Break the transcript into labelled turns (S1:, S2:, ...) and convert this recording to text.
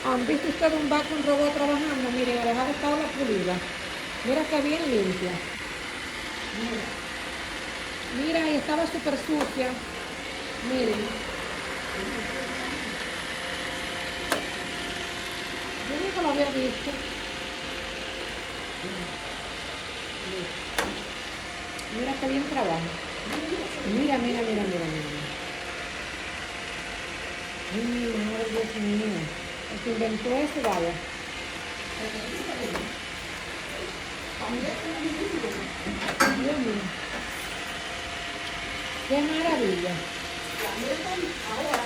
S1: ¿Han visto ustedes un vacuum robot trabajando? Miren, ha dejado esta la pulida. Mira que bien limpia. Mira, y estaba súper sucia. Miren. Yo nunca lo había visto. Mira que bien trabaja. Mira, mira, mira, mira, mira. Ay, madre Dios mío. El que inventó eso, vaya. Dios mío. Qué maravilla.
S2: Ahora